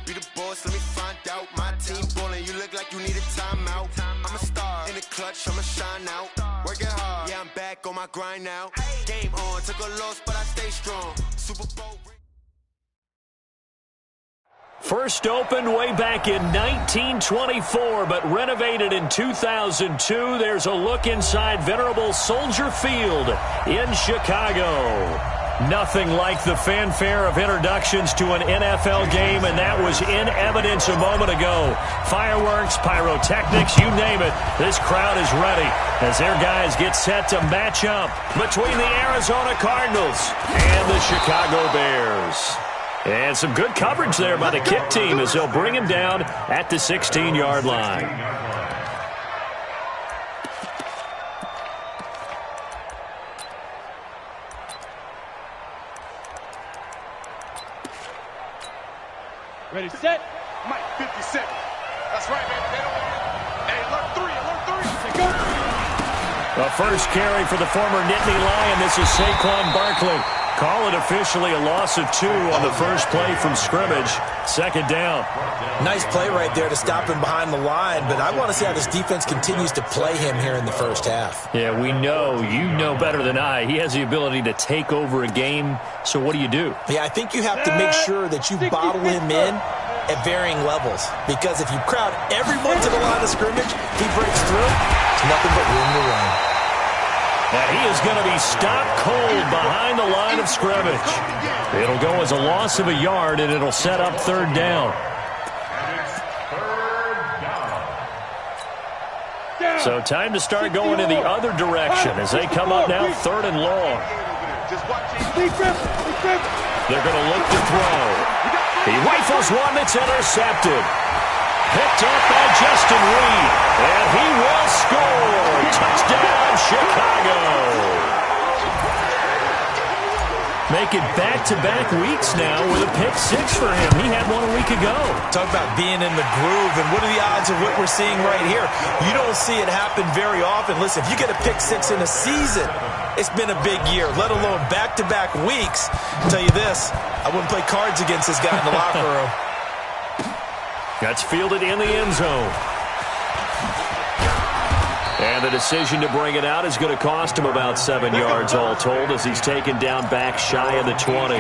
Be the boss, let me find out. My team ballin', you look like you need a timeout. I'm a star in the clutch, I'ma shine out. Working hard, yeah, I'm back on my grind now. Game on, took a loss, but I stay strong. Super Bowl. First opened way back in 1924, but renovated in 2002. There's a look inside venerable Soldier Field in Chicago. Nothing like the fanfare of introductions to an NFL game, and that was in evidence a moment ago. Fireworks, pyrotechnics, you name it. This crowd is ready as their guys get set to match up between the Arizona Cardinals and the Chicago Bears. And some good coverage there by the kick team as they'll bring him down at the 16-yard line. Ready, set. Mike, 50 seconds. That's right, baby. Hey, alert three. Go. The first carry for the former Nittany Lion. This is Saquon Barkley. Call it officially a loss of 2 on the first play from scrimmage. Second down. Nice play right there to stop him behind the line, but I want to see how this defense continues to play him here in the first half. Yeah, we know. You know better than I. He has the ability to take over a game, so what do you do? Yeah, I think you have to make sure that you bottle him in at varying levels, because if you crowd everyone to the line of scrimmage, he breaks through, it's nothing but room to run. Now he is going to be stopped cold behind the line of scrimmage. It'll go as a loss of a yard, and it'll set up third down. So time to start going in the other direction as they come up now third and long. They're going to look to throw. He rifles one that's intercepted. Picked up by Justin Reed, and he will score. Touchdown, Chicago. Make it back-to-back weeks now with a pick 6 for him. He had one a week ago. Talk about being in the groove, and what are the odds of what we're seeing right here? You don't see it happen very often. Listen, if you get a pick 6 in a season, it's been a big year, let alone back-to-back weeks. I'll tell you this, I wouldn't play cards against this guy in the locker room. That's fielded in the end zone. And the decision to bring it out is going to cost him about 7 yards all told as he's taken down back shy of the 20.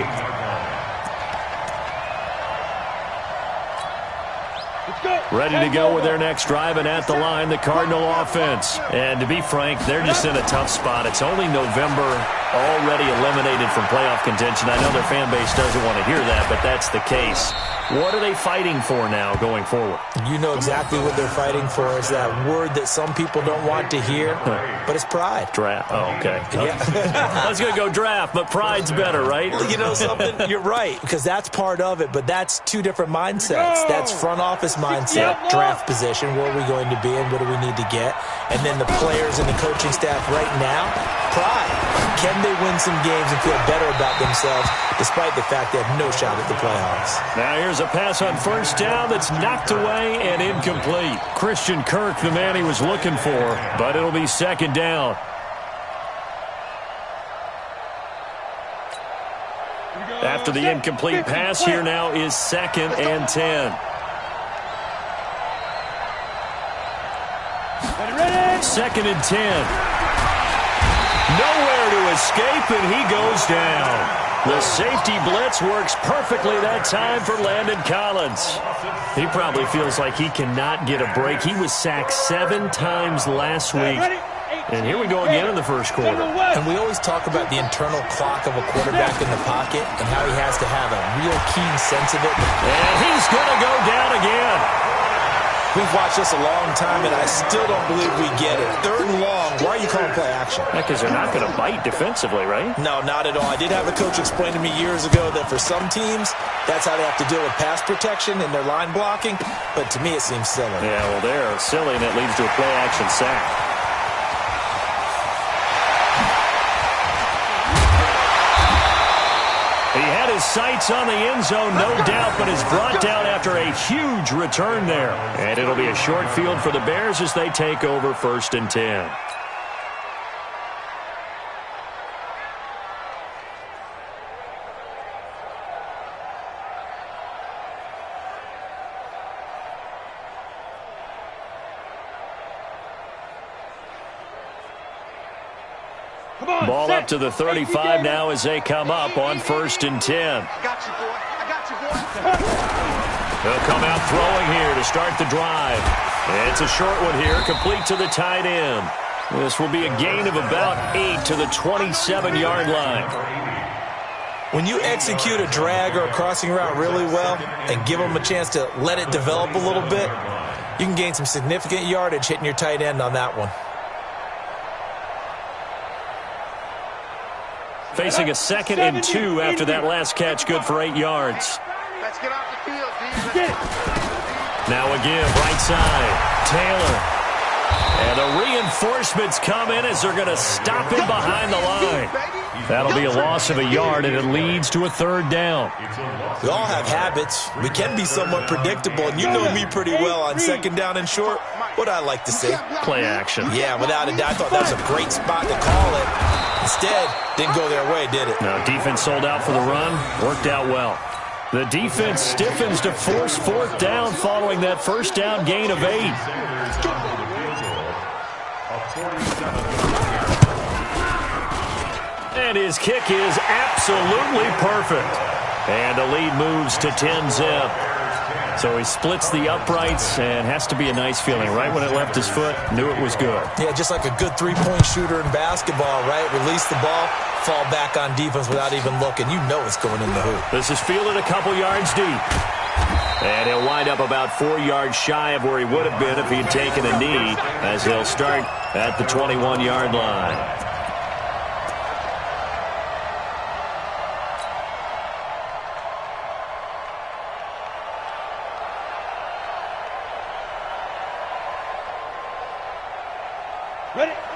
Ready to go with their next drive, and at the line, the Cardinal offense. And to be frank, they're just in a tough spot. It's only November, already eliminated from playoff contention. I know their fan base doesn't want to hear that, but that's the case. What are they fighting for now going forward? You know exactly what they're fighting for. Is that word that some people don't want to hear, but it's pride. Draft. Oh, okay. Yeah. I was going to go draft, but pride's better, right? Well, you know something? You're right, because that's part of it, but that's two different mindsets. That's front office mindset, draft position, where are we going to be and what do we need to get? And then the players and the coaching staff right now, pride. Can they win some games and feel better about themselves despite the fact they have no shot at the playoffs? Now here's a pass on first down that's knocked away and incomplete. Christian Kirk, the man he was looking for, but it'll be second down. After the incomplete pass, here now is 2nd and 10. Second and 10. Nowhere to escape, and he goes down. The safety blitz works perfectly that time for Landon Collins. He probably feels like he cannot get a break. He was sacked 7 times last week. And here we go again in the first quarter. And we always talk about the internal clock of a quarterback in the pocket and how he has to have a real keen sense of it. And he's going to go down again. We've watched this a long time, and I still don't believe we get it. Third and long, why are you calling play action? Because they're not going to bite defensively, right? No, not at all. I did have a coach explain to me years ago that for some teams, that's how they have to deal with pass protection and their line blocking. But to me, it seems silly. Yeah, well, they're silly, and it leads to a play action sack. He had his sights on the end zone, no doubt, but is brought down after a huge return there. And it'll be a short field for the Bears as they take over 1st and 10. Ball up to the 35 now as they come up on 1st and 10. I got you, boy. I got you, boy. They'll come out throwing here to start the drive. It's a short one here, complete to the tight end. This will be a gain of about 8 to the 27-yard line. When you execute a drag or a crossing route really well and give them a chance to let it develop a little bit, you can gain some significant yardage hitting your tight end on that one. Facing a 2nd and 2 after that last catch, good for 8 yards. Let's get off the field, D. Now again, right side, Taylor. And the reinforcements come in as they're going to stop him behind the line. That'll be a loss of a yard, and it leads to a 3rd down. We all have habits. We can be somewhat predictable, and you know me pretty well on 2nd down and short. What I like to see. Play action. Yeah, without a doubt. I thought that was a great spot to call it. Instead, didn't go their way, did it? Now, defense sold out for the run. Worked out well. The defense stiffens to force 4th down following that 1st down gain of 8. And his kick is absolutely perfect. And the lead moves to 10-zip. So he splits the uprights and has to be a nice feeling. Right when it left his foot, knew it was good. Yeah, just like a good three-point shooter in basketball, right? Release the ball, fall back on defense without even looking. You know it's going in the hoop. This is fielded a couple yards deep. And he'll wind up about 4 yards shy of where he would have been if he had taken a knee, as he'll start at the 21-yard line.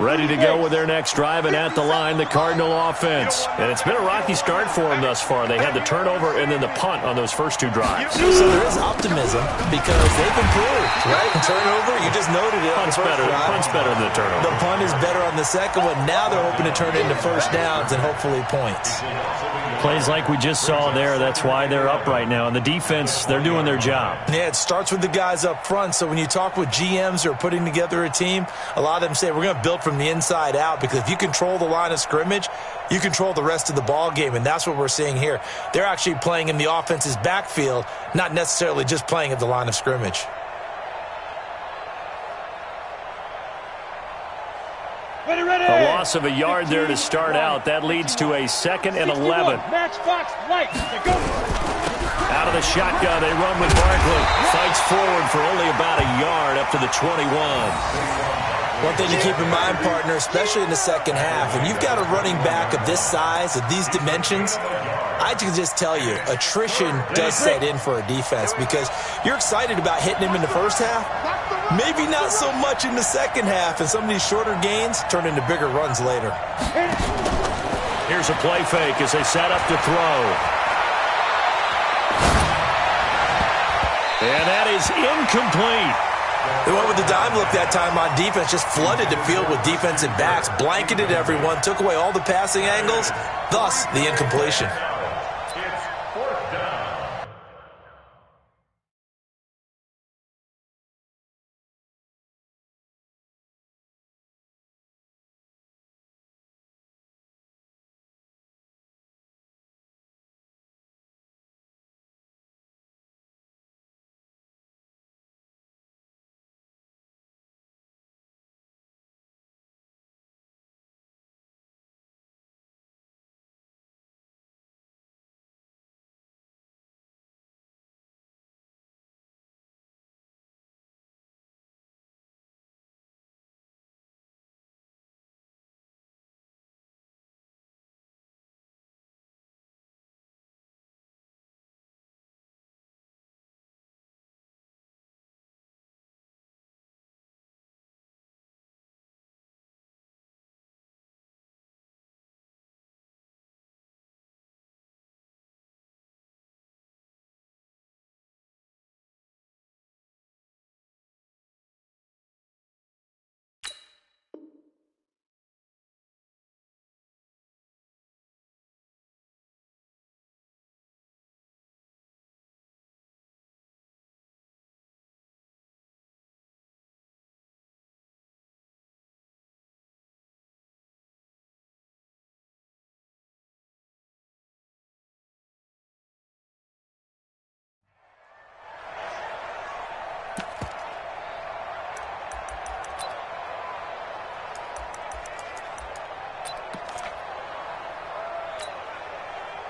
Ready to go with their next drive, and at the line, the Cardinal offense. And it's been a rocky start for them thus far. They had the turnover and then the punt on those first 2 drives. So there is optimism because they've improved, right? Turnover, you just noted it. Punt's better than the turnover. The punt is better on the second one. Now they're hoping to turn it into 1st downs and hopefully points. Plays like we just saw there, that's why they're up right now. And the defense, they're doing their job. Yeah, it starts with the guys up front. So when you talk with GMs who are putting together a team, a lot of them say we're going to build from the inside out, because if you control the line of scrimmage, you control the rest of the ball game, and that's what we're seeing here. They're actually playing in the offense's backfield, not necessarily just playing at the line of scrimmage. A loss of a yard there to start out. That leads to a 2nd and 11. Out of the shotgun, they run with Barkley. Fights forward for only about a yard up to the 21. One thing to keep in mind, partner, especially in the second half, when you've got a running back of this size, of these dimensions, I can just tell you, attrition does set in for a defense, because you're excited about hitting him in the first half, maybe not so much in the second half, and some of these shorter gains turn into bigger runs later. Here's a play fake as they set up to throw. And that is incomplete. They went with the dime look that time on defense, just flooded the field with defensive backs, blanketed everyone, took away all the passing angles, thus the incompletion.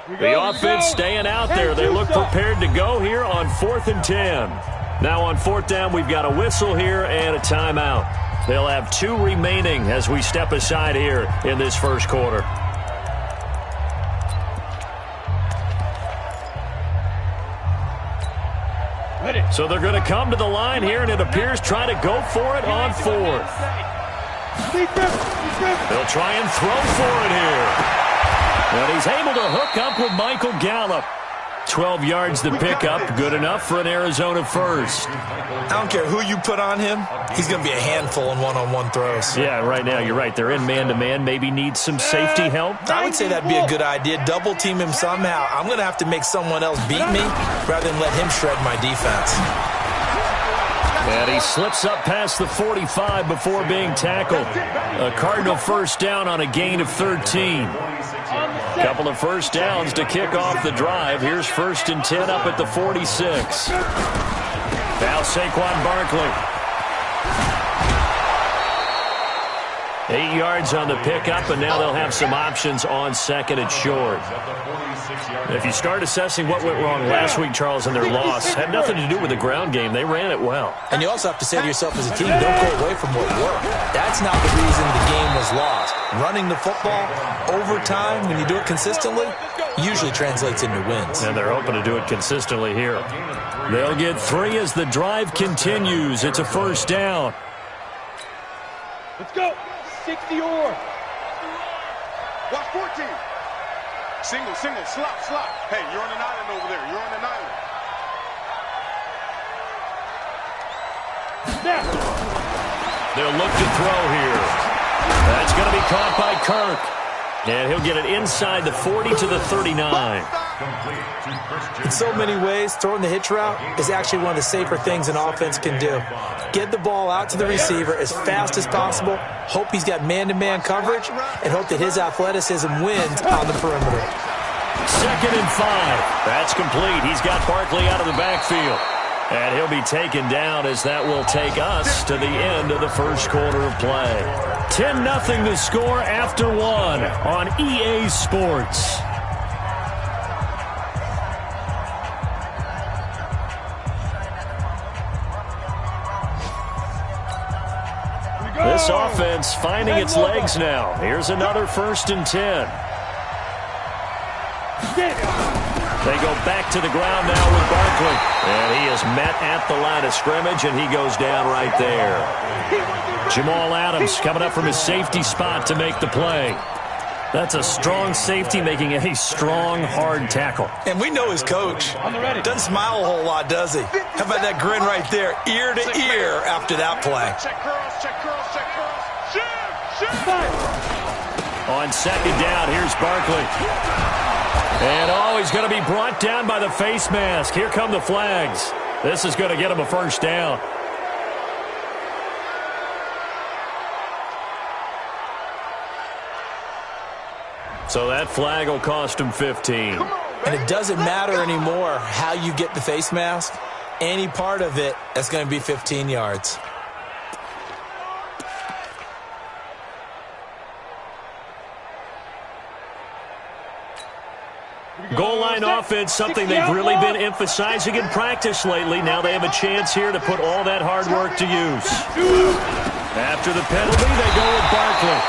The offense staying out there. They look prepared to go here on 4th and 10. Now on 4th down, we've got a whistle here and a timeout. They'll have 2 remaining as we step aside here in this first quarter. So they're going to come to the line here, and it appears try to go for it on 4th. They'll try and throw for it here. And he's able to hook up with Michael Gallup. 12 yards to pick up, good enough for an Arizona first. I don't care who you put on him, he's going to be a handful in one-on-one throws. Yeah, right now you're right. They're in man-to-man, maybe need some safety help. I would say that'd be a good idea. Double team him somehow. I'm going to have to make someone else beat me rather than let him shred my defense. And he slips up past the 45 before being tackled. A Cardinal first down on a gain of 13. Couple of first downs to kick off the drive. Here's 1st and 10 up at the 46. Now Saquon Barkley. 8 yards on the pickup, and now they'll have some options on 2nd and short. If you start assessing what went wrong last week, Charles, in their loss, had nothing to do with the ground game. They ran it well. And you also have to say to yourself as a team, don't go away from what worked. That's not the reason the game was lost. Running the football over time, when you do it consistently, usually translates into wins. And they're hoping to do it consistently here. They'll get 3 as the drive continues. It's a first down. Let's go. 60-or. Watch 14. Single, slop. Hey, you're on an island over there. You're on an island. Snap. They'll look to throw here. That's going to be caught by Kirk. And he'll get it inside the 40 to the 39. In so many ways, throwing the hitch route is actually one of the safer things an offense can do. Get the ball out to the receiver as fast as possible, hope he's got man-to-man coverage, and hope that his athleticism wins on the perimeter. 2nd and 5. That's complete. He's got Barkley out of the backfield. And he'll be taken down as that will take us to the end of the first quarter of play. 10-0 the score after 1 on EA Sports. This offense finding its legs now. Here's another 1st and 10. They go back to the ground now with Barkley. And he is met at the line of scrimmage, and he goes down right there. Jamal Adams coming up from his safety spot to make the play. That's a strong safety making a strong, hard tackle. And we know his coach. Doesn't smile a whole lot, does he? How about that grin right there, ear to ear after that play? Check curls. On 2nd down, here's Barkley. And he's going to be brought down by the face mask. Here come the flags. This is going to get him a first down. So that flag will cost him 15. And it doesn't matter anymore how you get the face mask. Any part of it, that's going to be 15 yards. Goal line offense, something they've really been emphasizing in practice lately. Now they have a chance here to put all that hard work to use. After the penalty, they go with Barkley.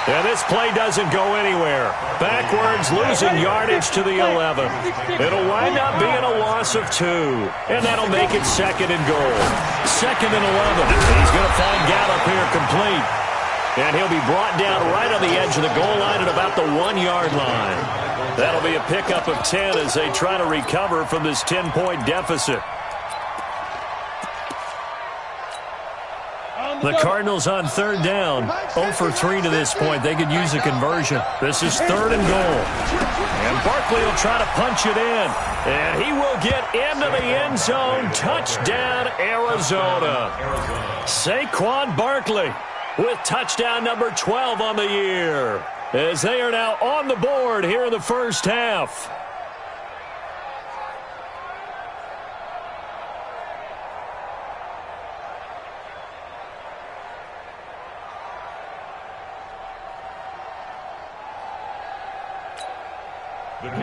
And this play doesn't go anywhere. Backwards, losing yardage to the 11. It'll wind up being a loss of 2. And that'll make it 2nd and goal. 2nd and 11. He's going to find Gallup here complete. And he'll be brought down right on the edge of the goal line at about the 1-yard line. That'll be a pickup of 10 as they try to recover from this 10-point deficit. The Cardinals on 3rd down, 0 for 3 to this point. They could use a conversion. This is 3rd and goal. And Barkley will try to punch it in. And he will get into the end zone. Touchdown, Arizona. Saquon Barkley with touchdown number 12 on the year, as they are now on the board here in the first half.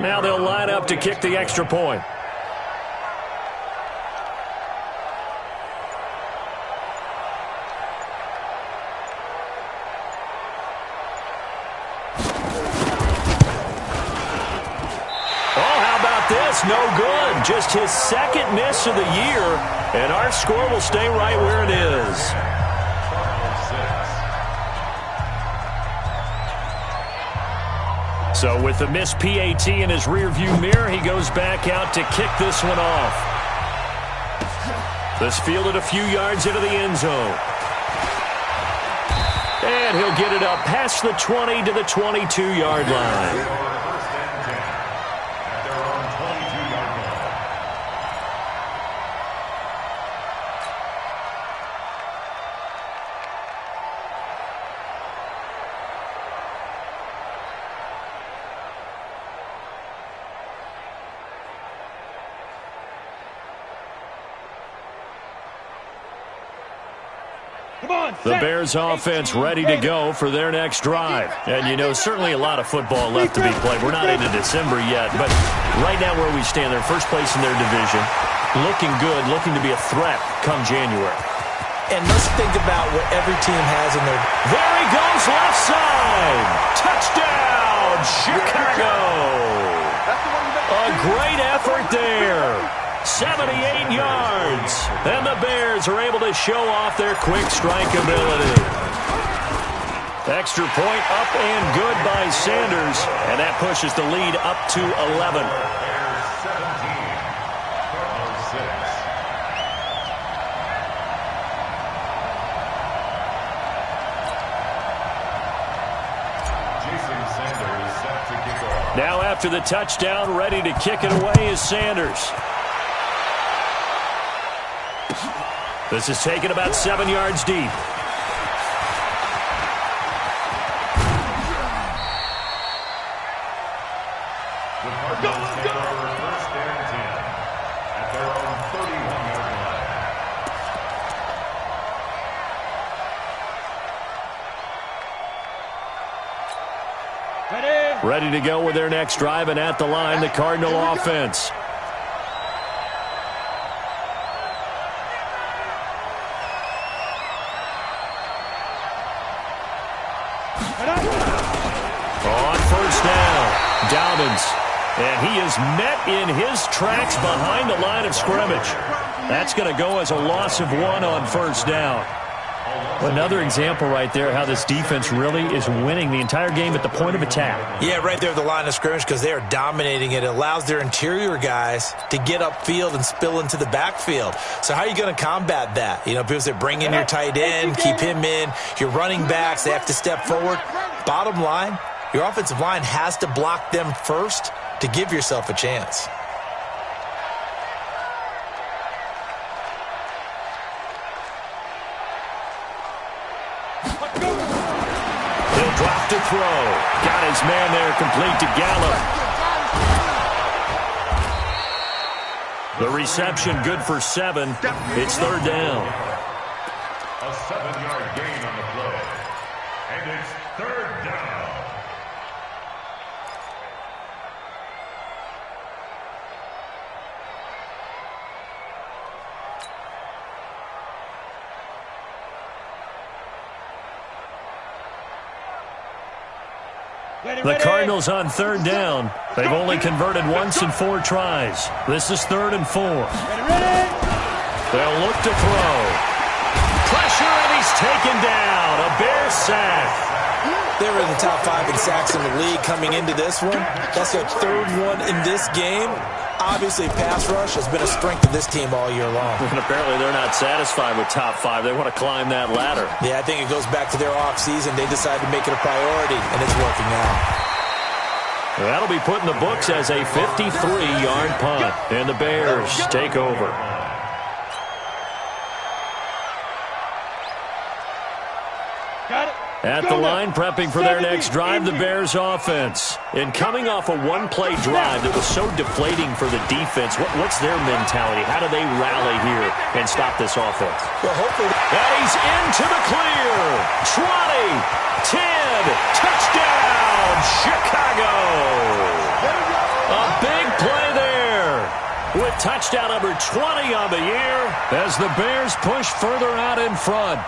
Now they'll line up to kick the extra point. No good. Just his second miss of the year, and our score will stay right where it is. So with the missed PAT in his rearview mirror, he goes back out to kick this one off. This fielded a few yards into the end zone. And he'll get it up past the 20 to the 22-yard line. The Bears offense ready to go for their next drive. And, you know, certainly a lot of football left to be played. We're not into December yet, but right now where we stand, they're first place in their division, looking good, looking to be a threat come January. And let's think about what every team has in their... There he goes, left side. Touchdown, Chicago. A great effort there. 78 yards, and the Bears are able to show off their quick strike ability. Extra point up and good by Sanders, and that pushes the lead up to 11. Now after the touchdown, ready to kick it away is Sanders. This is taken about 7 yards deep. Ready to go with their next drive, and at the line, the Cardinal offense. On first down, Dobbins. And he is met in his tracks behind the line of scrimmage. That's going to go as a loss of 1 on first down. Another example right there how this defense really is winning the entire game at the point of attack. Yeah, right there at the line of scrimmage because they are dominating it. It allows their interior guys to get upfield and spill into the backfield. So how are you going to combat that? You know, people say bring in your tight end, keep him in. Your running backs, they have to step forward. Bottom line, your offensive line has to block them first to give yourself a chance. Drop to throw. Got his man there complete to Gallup. The reception good for 7. It's third down. A 7-yard gain on the play. And it's third down. The Cardinals on third down. They've only converted once in 4 tries. This is 3rd and 4. They'll look to throw. Pressure, and he's taken down. A Bear sack. They were in the top 5 in sacks in the league coming into this one. That's their 3rd one in this game. Obviously, pass rush has been a strength of this team all year long. And apparently they're not satisfied with top 5. They want to climb that ladder. Yeah, I think it goes back to their offseason. They decided to make it a priority, and it's working out. That'll be put in the books as a 53-yard punt. And the Bears take over. Got it. At the line, prepping for their next drive, the Bears offense. And coming off a one-play drive that was so deflating for the defense, what's their mentality? How do they rally here and stop this offense? Well, hopefully. And he's into the clear. 20, 10, touchdown, Chicago. A big play there with touchdown number 20 on the year as the Bears push further out in front.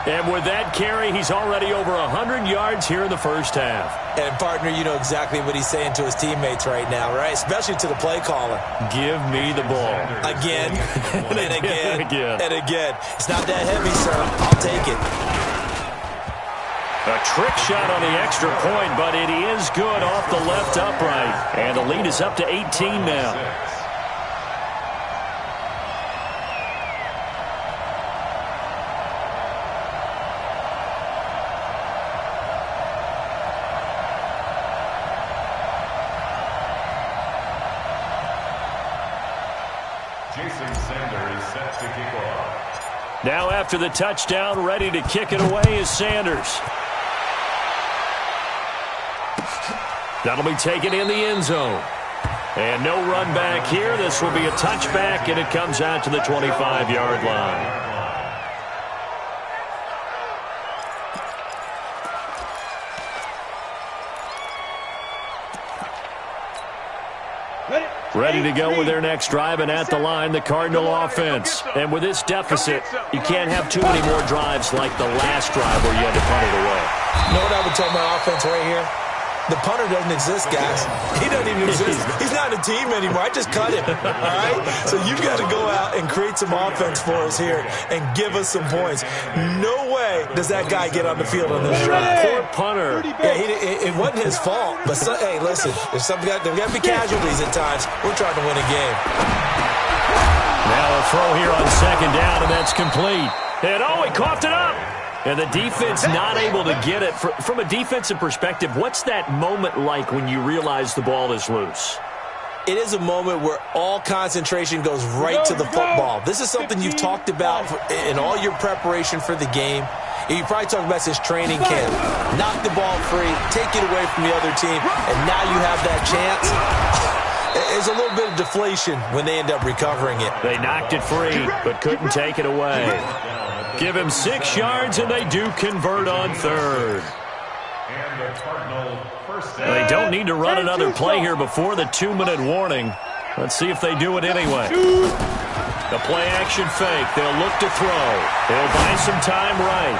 And with that carry, he's already over 100 yards here in the first half. And, partner, you know exactly what he's saying to his teammates right now, right? Especially to the play caller. Give me the ball. Again, and again, again, and again. It's not that heavy, sir. I'll take it. A trick shot on the extra point, but it is good off the left upright. And the lead is up to 18 now. Now after the touchdown, ready to kick it away is Sanders. That'll be taken in the end zone. And no run back here. This will be a touchback, and it comes out to the 25-yard line. Ready to go with their next drive, and at the line, the Cardinal offense. And with this deficit, you can't have too many more drives like the last drive where you had to punt it away. You know what I would tell my offense right here? The punter doesn't exist, guys. He doesn't even exist. He's not a team anymore. I just cut him, all right? So you've got to go out and create some offense for us here and give us some points. No way does that guy get on the field on this drive. Poor punter. Yeah, it wasn't his fault. But, hey, listen, there's got to be casualties at times. We're trying to win a game. Now a throw here on second down, and that's complete. And, he coughed it up. And the defense not able to get it. From a defensive perspective, what's that moment like when you realize the ball is loose? It is a moment where all concentration goes right to the football. This is something you've talked about in all your preparation for the game. You probably talked about since training camp. Knock the ball free, take it away from the other team, and now you have that chance. There's a little bit of deflation when they end up recovering it. They knocked it free, but couldn't take it away. Give him 6 yards, and they do convert on third. They don't need to run another play here before the 2-minute warning. Let's see if they do it anyway. The play-action fake. They'll look to throw. They'll buy some time right.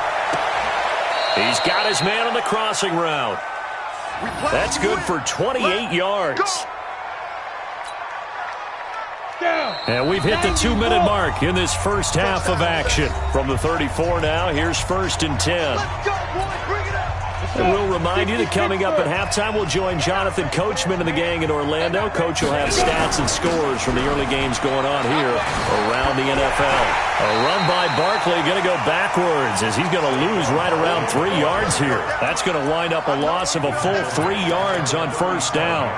He's got his man on the crossing route. That's good for 28 yards. And we've hit the 2-minute mark in this first half of action. From the 34 now, here's 1st and 10. And we'll remind you that coming up at halftime, we'll join Jonathan Coachman and the gang in Orlando. Coach will have stats and scores from the early games going on here around the NFL. A run by Barkley, going to go backwards as he's going to lose right around 3 yards here. That's going to wind up a loss of a full 3 yards on first down.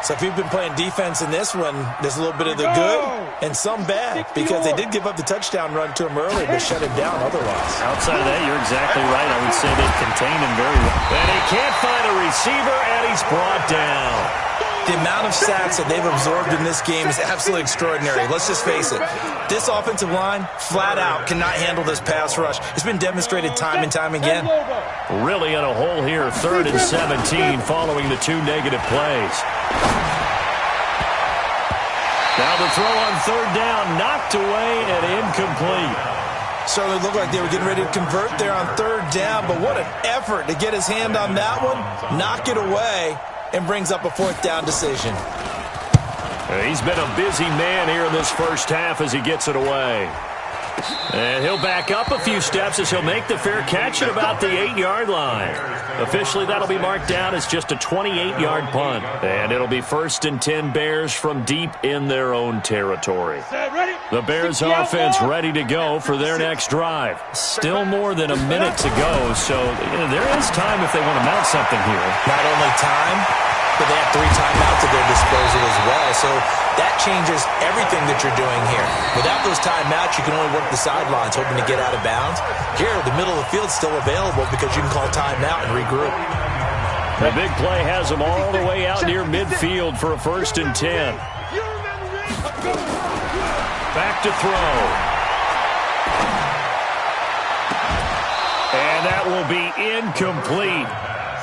So if you've been playing defense in this one, there's a little bit of the good and some bad because they did give up the touchdown run to him early but shut him down otherwise. Outside of that, you're exactly right. I would say they contained him very well. And he can't find a receiver, and he's brought down. The amount of sacks that they've absorbed in this game is absolutely extraordinary. Let's just face it. This offensive line, flat out, cannot handle this pass rush. It's been demonstrated time and time again. Really in a hole here, 3rd and 17 following the 2 negative plays. Now the throw on 3rd down, knocked away and incomplete. Certainly looked like they were getting ready to convert there on 3rd down, but what an effort to get his hand on that one, knock it away, and brings up a 4th down decision. He's been a busy man here in this first half as he gets it away. And he'll back up a few steps as he'll make the fair catch at about the 8-yard line. Officially, that'll be marked down as just a 28-yard punt. And it'll be 1st and 10 Bears from deep in their own territory. The Bears offense ready to go for their next drive. Still more than a minute to go, so there is time if they want to mount something here. Not only time, but they have 3 timeouts at their disposal disposal as well. So that changes everything that you're doing here. Without those timeouts, you can only work the sidelines, hoping to get out of bounds. Here, the middle of the field's still available because you can call timeout and regroup. The big play has them all the way out near midfield for a 1st and 10. Back to throw. And that will be incomplete.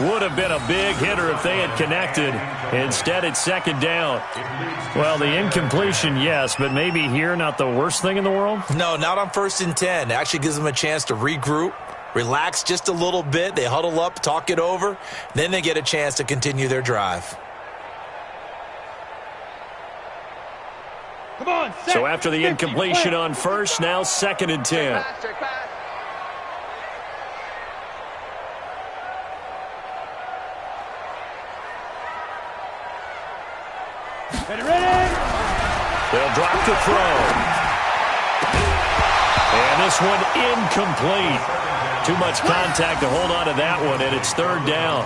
Would have been a big hitter if they had connected. Instead, it's 2nd down. Well, the incompletion, yes, but maybe here not the worst thing in the world? No, not on 1st and 10. It actually gives them a chance to regroup, relax just a little bit. They huddle up, talk it over. Then they get a chance to continue their drive. Come on, so after the incompletion on 1st, now 2nd and 10. Ready? They'll drop the throw. And this one incomplete. Too much contact to hold on to that one, and it's 3rd down.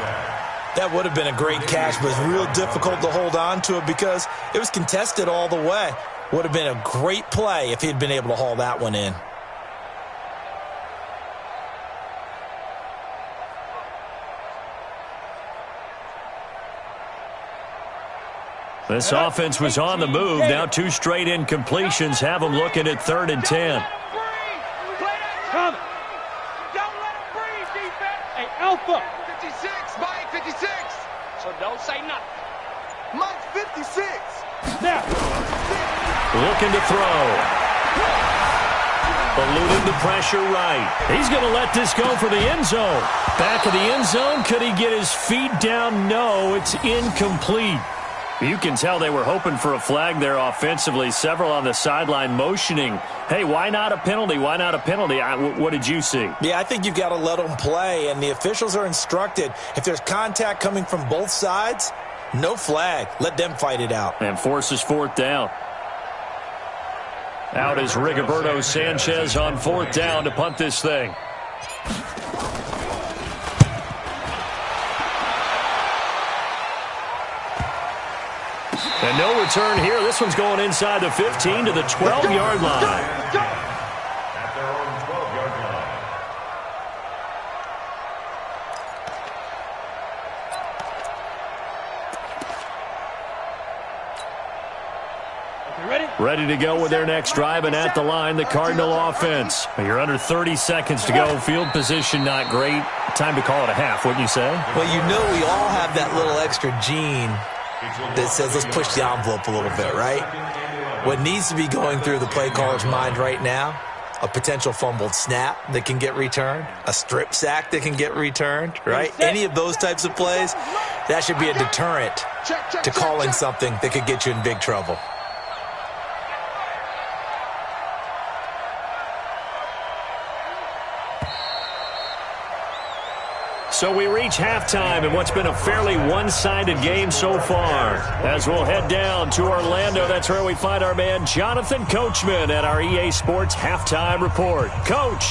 That would have been a great catch, but it's real difficult to hold on to it because it was contested all the way. Would have been a great play if he'd been able to haul that one in. This offense was on the move. Now 2 straight incompletions have them looking at 3rd and 10. Come. Don't let him breathe, defense. Hey, Alpha. 56, Mike, 56. So don't say nothing. Mike, 56. Now. Looking to throw. Eluding the pressure right. He's going to let this go for the end zone. Back of the end zone. Could he get his feet down? No, it's incomplete. You can tell they were hoping for a flag there offensively. Several on the sideline motioning, hey, why not a penalty? Why not a penalty? What did you see? Yeah, I think you've got to let them play, and the officials are instructed. If there's contact coming from both sides, no flag. Let them fight it out. And forces 4th down. Out is Rigoberto Sanchez on 4th down to punt this thing. And no return here. This one's going inside the 15 to the 12-yard line. At their own 12-yard line. Ready to go with their next drive, and at the line, the Cardinal offense. You're under 30 seconds to go. Field position not great. Time to call it a half, wouldn't you say? Well, you know we all have that little extra gene that says let's push the envelope a little bit, right? What needs to be going through the play caller's mind right now, a potential fumbled snap that can get returned, a strip sack that can get returned, right? Any of those types of plays, that should be a deterrent to calling something that could get you in big trouble. So we reach halftime in what's been a fairly one-sided game so far. As we'll head down to Orlando, that's where we find our man Jonathan Coachman at our EA Sports Halftime Report. Coach.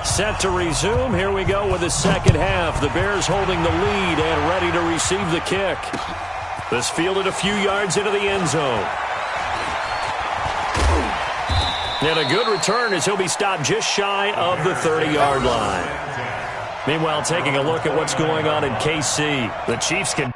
Set to resume. Here we go with the second half. The Bears holding the lead and ready to receive the kick. This fielded a few yards into the end zone. And a good return as he'll be stopped just shy of the 30-yard line. Meanwhile, taking a look at what's going on in KC. The Chiefs can